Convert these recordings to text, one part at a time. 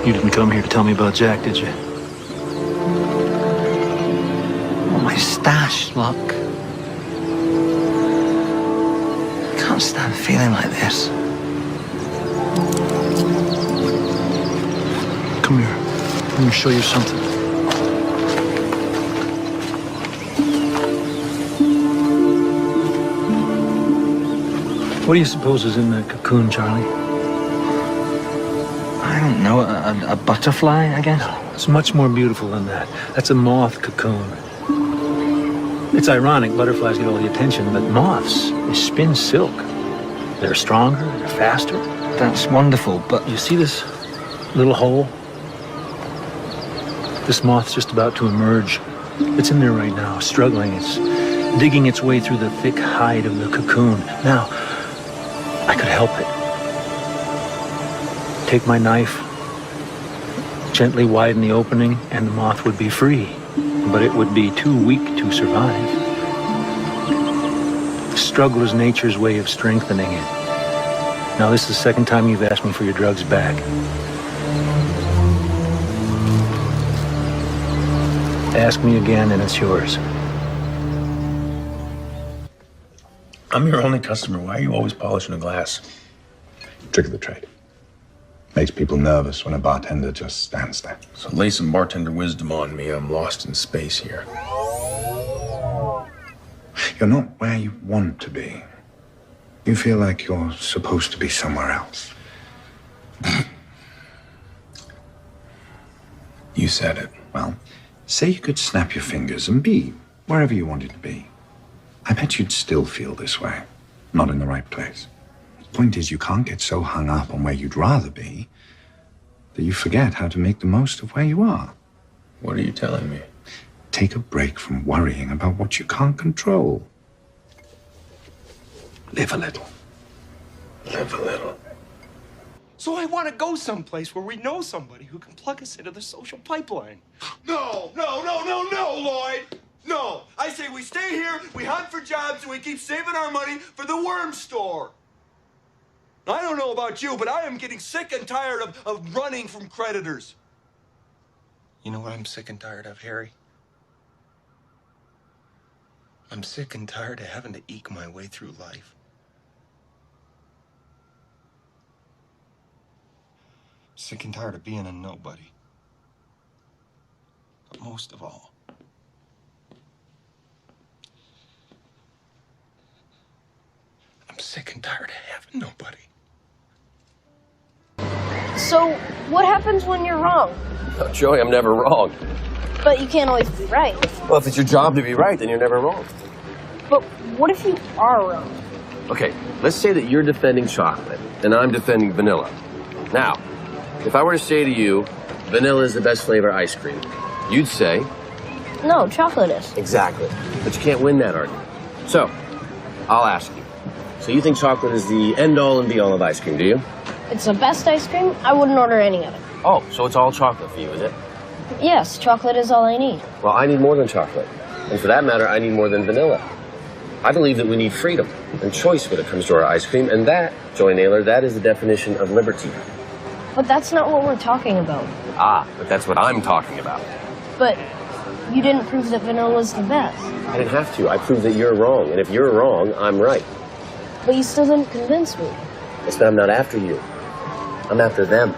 You didn't come here to tell me about Jack, did you? Oh, my stash, look. I can't stand feeling like this. Come here. Let me show you something. What do you suppose is in that cocoon, Charlie? I don't know, a butterfly, I guess? No, it's much more beautiful than that. That's a moth cocoon. It's ironic butterflies get all the attention, but moths, they spin silk. They're stronger, they're faster. That's wonderful, but... You see this little hole? This moth's just about to emerge. It's in there right now, struggling. It's digging its way through the thick hide of the cocoon. Now, I could help it. Take my knife, gently widen the opening, and the moth would be free. But it would be too weak to survive. Struggle is nature's way of strengthening it. Now, this is the second time you've asked me for your drugs back. Ask me again, and it's yours. I'm your only customer. Why are you always polishing a glass? Trick of the trade. Makes people nervous when a bartender just stands there. So lay some bartender wisdom on me. I'm lost in space here. You're not where you want to be. You feel like you're supposed to be somewhere else. You said it. Well, say you could snap your fingers and be wherever you wanted to be. I bet you'd still feel this way. Not in the right place. The point is, you can't get so hung up on where you'd rather be that you forget how to make the most of where you are. What are you telling me? Take a break from worrying about what you can't control. Live a little. Live a little. So I want to go someplace where we know somebody who can plug us into the social pipeline. No, Lloyd. No, I say we stay here, we hunt for jobs, and we keep saving our money for the worm store. I don't know about you, but I am getting sick and tired of running from creditors. You know what I'm sick and tired of, Harry? I'm sick and tired of having to eke my way through life. Sick and tired of being a nobody. But most of all, I'm sick and tired of having nobody. So, what happens when you're wrong? Oh, Joey, I'm never wrong. But you can't always be right. Well, if it's your job to be right, then you're never wrong. But what if you are wrong? Okay, let's say that you're defending chocolate, and I'm defending vanilla. Now, if I were to say to you, vanilla is the best flavor ice cream, you'd say... No, chocolate is. Exactly. But you can't win that argument. So, I'll ask you. So you think chocolate is the end-all and be-all of ice cream, do you? It's the best ice cream. I wouldn't order any of it. Oh, so it's all chocolate for you, is it? Yes, chocolate is all I need. Well, I need more than chocolate. And for that matter, I need more than vanilla. I believe that we need freedom and choice when it comes to our ice cream, and that, Joy Naylor, that is the definition of liberty. But that's not what we're talking about. Ah, but that's what I'm talking about. But you didn't prove that vanilla's the best. I didn't have to. I proved that you're wrong, and if you're wrong, I'm right. But you still didn't convince me. It's that I'm not after you. I'm after them.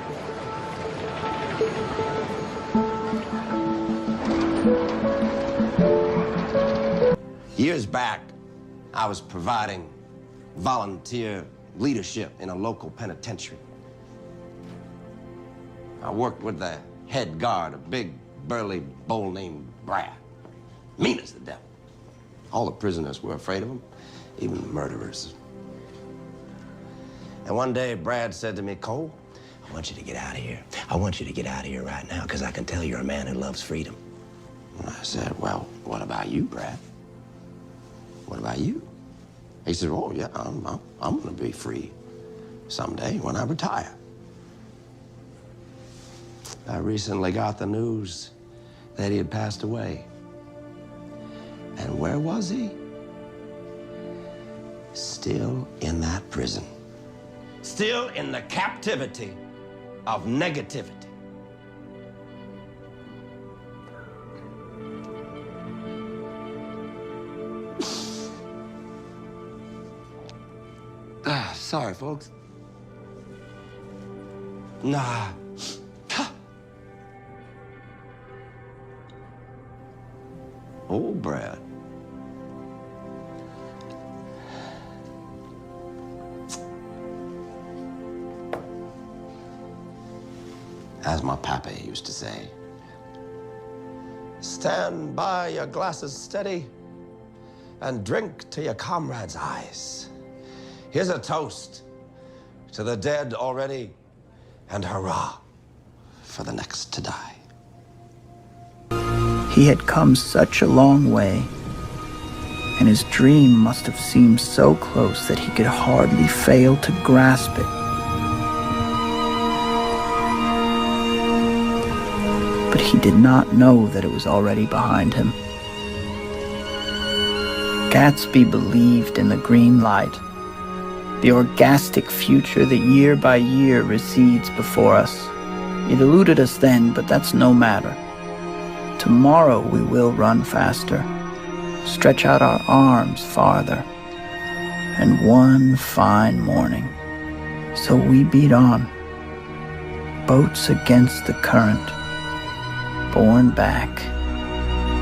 Years back, I was providing volunteer leadership in a local penitentiary. I worked with the head guard, a big, burly bull named Brad. Mean as the devil. All the prisoners were afraid of him, even the murderers. And one day, Brad said to me, Cole, I want you to get out of here. I want you to get out of here right now, because I can tell you're a man who loves freedom. And I said, well, what about you, Brad? What about you? He said, oh, yeah, I'm going to be free someday when I retire. I recently got the news that he had passed away. And where was he? Still in that prison. Still in the captivity of negativity. Sorry, folks. Nah. Old Brad. As my papa used to say, stand by your glasses steady and drink to your comrade's eyes. Here's a toast to the dead already, and hurrah for the next to die. He had come such a long way, and his dream must have seemed so close that he could hardly fail to grasp it. But he did not know that it was already behind him. Gatsby believed in the green light, the orgastic future that year by year recedes before us. It eluded us then, but that's no matter. Tomorrow we will run faster, stretch out our arms farther, and one fine morning, so we beat on, boats against the current, borne back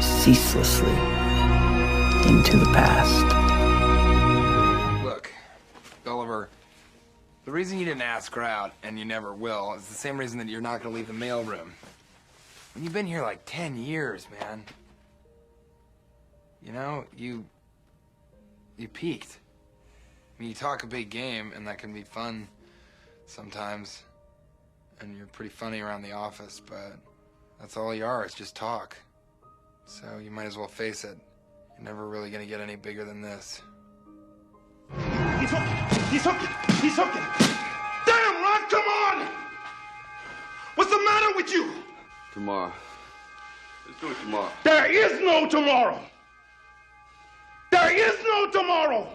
ceaselessly into the past. Look, Gulliver, the reason you didn't ask her out, and you never will, is the same reason that you're not gonna leave the mailroom. And you've been here like 10 years, man. You know, you peaked. I mean, you talk a big game, and that can be fun sometimes. And you're pretty funny around the office, but that's all you are, it's just talk. So you might as well face it. You're never really gonna get any bigger than this. He's hooking! He's hooking! He's hooking! Damn, Rod, come on! What's the matter with you? Tomorrow. Let's do it tomorrow. There is no tomorrow! There is no tomorrow!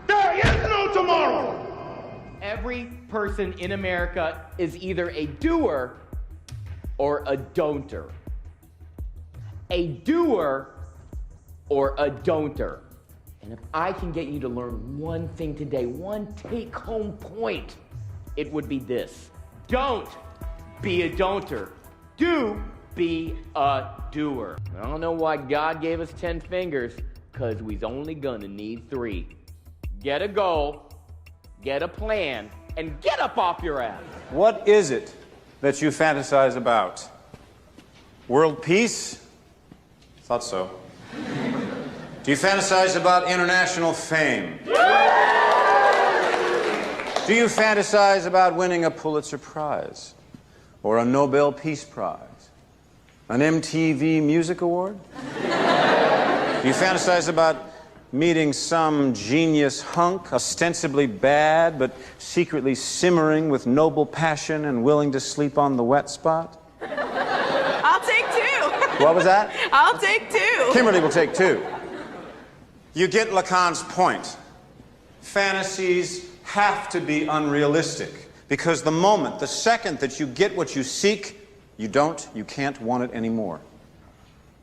There is no tomorrow! Every person in America is either a doer or a don'ter. A doer or a don'ter. And if I can get you to learn one thing today, one take-home point, it would be this. Don't be a don'ter. Do be a doer. I don't know why God gave us 10 fingers, because we's only gonna need 3. Get a goal, get a plan, and get up off your ass. What is it that you fantasize about? World peace? Thought so. Do you fantasize about international fame? Do you fantasize about winning a Pulitzer Prize? Or a Nobel Peace Prize? An MTV Music Award? Do you fantasize about meeting some genius hunk, ostensibly bad, but secretly simmering with noble passion and willing to sleep on the wet spot? I'll take 2. What was that? I'll take 2. Kimberly will take 2. You get Lacan's point. Fantasies have to be unrealistic, because the second that you get what you seek, you can't want it anymore.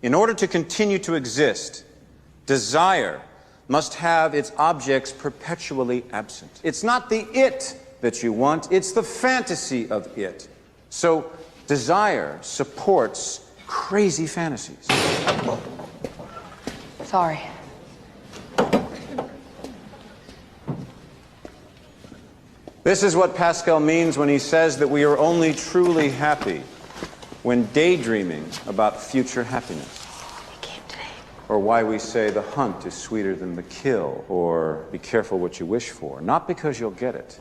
In order to continue to exist, desire must have its objects perpetually absent. It's not the it that you want, it's the fantasy of it. So desire supports crazy fantasies. Sorry. This is what Pascal means when he says that we are only truly happy when daydreaming about future happiness. Or why we say the hunt is sweeter than the kill, or be careful what you wish for. Not because you'll get it,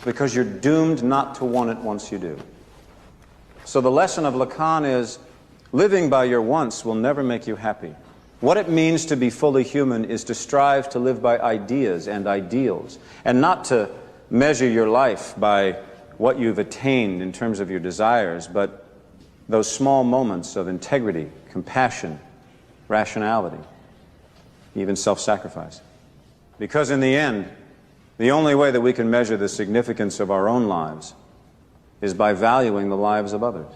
because you're doomed not to want it once you do. So the lesson of Lacan is, living by your wants will never make you happy. What it means to be fully human is to strive to live by ideas and ideals, and not to measure your life by what you've attained in terms of your desires, but those small moments of integrity, compassion, rationality, even self-sacrifice. Because in the end, the only way that we can measure the significance of our own lives is by valuing the lives of others.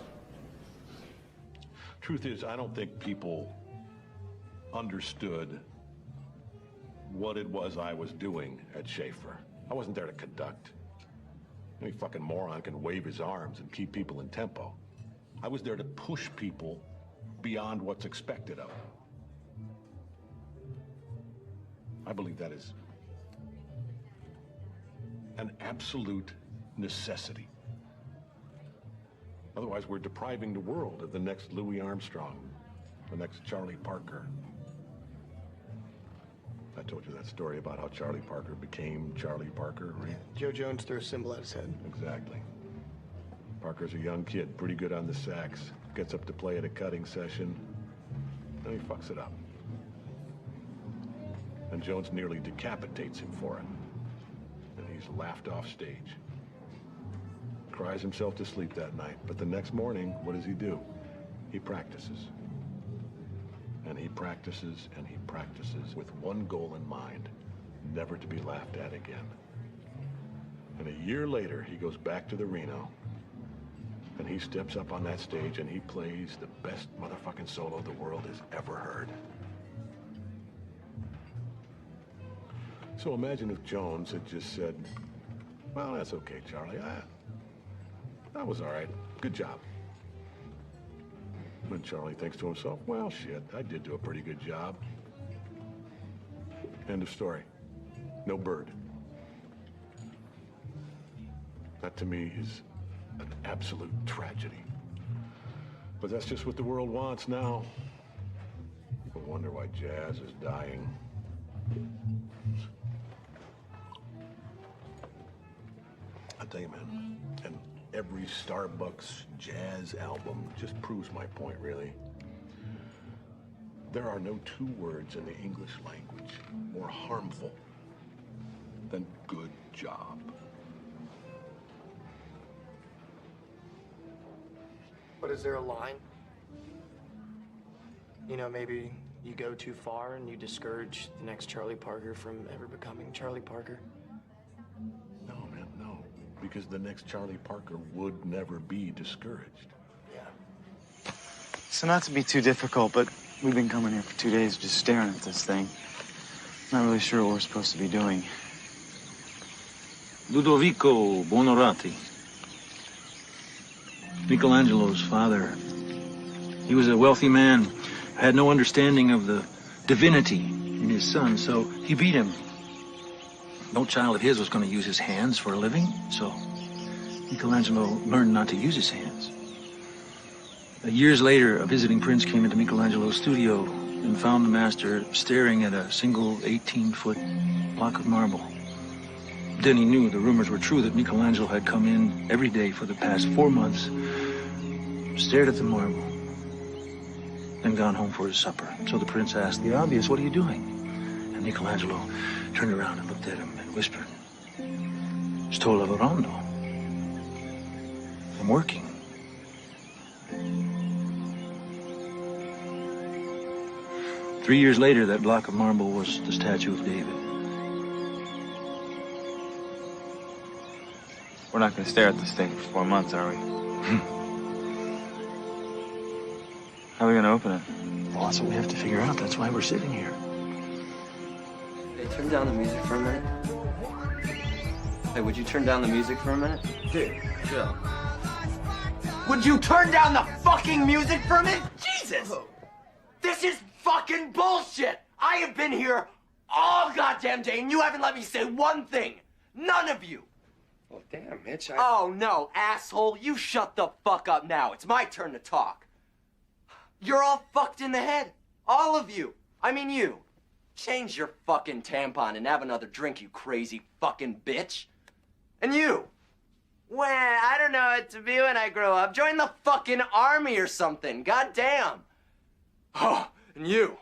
Truth is, I don't think people understood what it was I was doing at Schaefer. I wasn't there to conduct. Any fucking moron can wave his arms and keep people in tempo. I was there to push people beyond what's expected of them. I believe that is an absolute necessity. Otherwise, we're depriving the world of the next Louis Armstrong, the next Charlie Parker. I told you that story about how Charlie Parker became Charlie Parker, right? Joe Jones threw a symbol at his head. Exactly. Parker's a young kid, pretty good on the sax, gets up to play at a cutting session, and he fucks it up. And Jones nearly decapitates him for it. And he's laughed off stage. Cries himself to sleep that night, but the next morning, what does he do? He practices. And he practices and he practices with one goal in mind, never to be laughed at again. And a year later, he goes back to the Reno, and he steps up on that stage and he plays the best motherfucking solo the world has ever heard. So imagine if Jones had just said, well, that's okay, Charlie. That was all right. Good job. And Charlie thinks to himself, well, shit, I did do a pretty good job. End of story. No bird. That, to me, is an absolute tragedy. But that's just what the world wants now. People wonder why jazz is dying. I'll tell you, man, and every Starbucks jazz album just proves my point, really. There are no two words in the English language more harmful than good job. But is there a line? You know, maybe you go too far and you discourage the next Charlie Parker from ever becoming Charlie Parker? No, man, no. Because the next Charlie Parker would never be discouraged. Yeah. So not to be too difficult, but we've been coming here for 2 days just staring at this thing. Not really sure what we're supposed to be doing. Ludovico Buonarroti. Michelangelo's father. He was a wealthy man, had no understanding of the divinity in his son, so he beat him. No child of his was going to use his hands for a living, so Michelangelo learned not to use his hands. Years later, a visiting prince came into Michelangelo's studio and found the master staring at a single 18-foot block of marble. Then he knew the rumors were true that Michelangelo had come in every day for the past 4 months, stared at the marble, then gone home for his supper. So the prince asked the obvious, "What are you doing?" And Michelangelo turned around and looked at him and whispered, "Sto lavorando. I'm working." Three years later, that block of marble was the statue of David. We're not going to stare at this thing for 4 months, are we? How are we going to open it? Well, that's what we have to figure out. That's why we're sitting here. Hey, turn down the music for a minute. Hey, would you turn down the music for a minute? Dude, Chill. would you turn down the fucking music for a minute? Jesus! This is fucking bullshit! I have been here all goddamn day and you haven't let me say one thing. None of you. Well, damn, Mitch, Oh, no, asshole. You shut the fuck up now. It's my turn to talk. You're all fucked in the head. All of you. I mean you. Change your fucking tampon and have another drink, you crazy fucking bitch. And you. Well, I don't know what to be when I grow up. Join the fucking army or something. Goddamn. Oh, and you.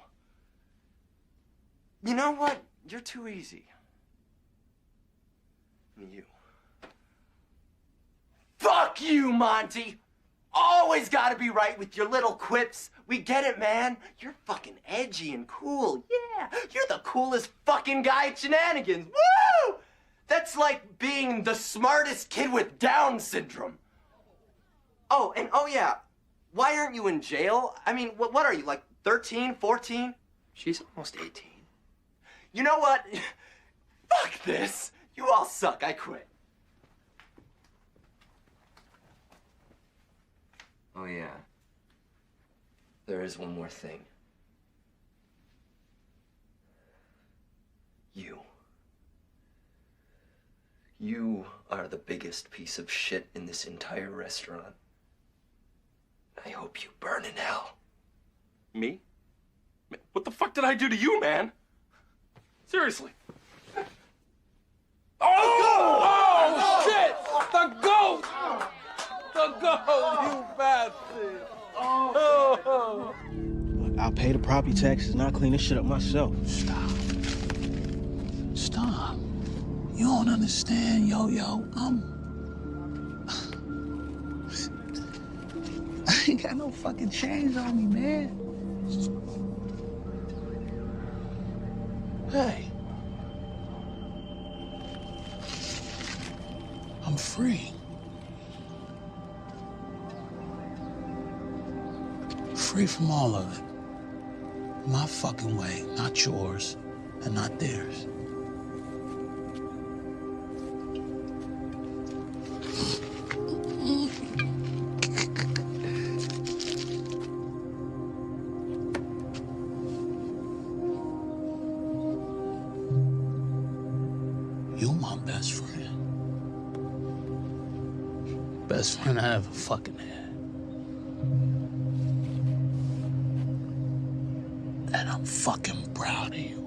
You know what? You're too easy. And you. Fuck you, Monty! Always gotta be right with your little quips. We get it, man. You're fucking edgy and cool. Yeah, you're the coolest fucking guy at Shenanigans. Woo! That's like being the smartest kid with Down syndrome. Oh, and oh yeah, why aren't you in jail? I mean, what are you, like 13, 14? She's almost 18. You know what? Fuck this. You all suck. I quit. Oh, yeah. There is one more thing. You. You are the biggest piece of shit in this entire restaurant. I hope you burn in hell. Me? What the fuck did I do to you, man? Seriously. Oh, shit! The goat! The goat, you bastard! Oh. I'll pay the property taxes and I'll clean this shit up myself. Stop. You don't understand, yo. I ain't got no fucking chains on me, man. Hey. I'm free. Free from all of it. My fucking way, not yours, and not theirs. You're my best friend. Best friend I ever fucking had. And I'm fucking proud of you.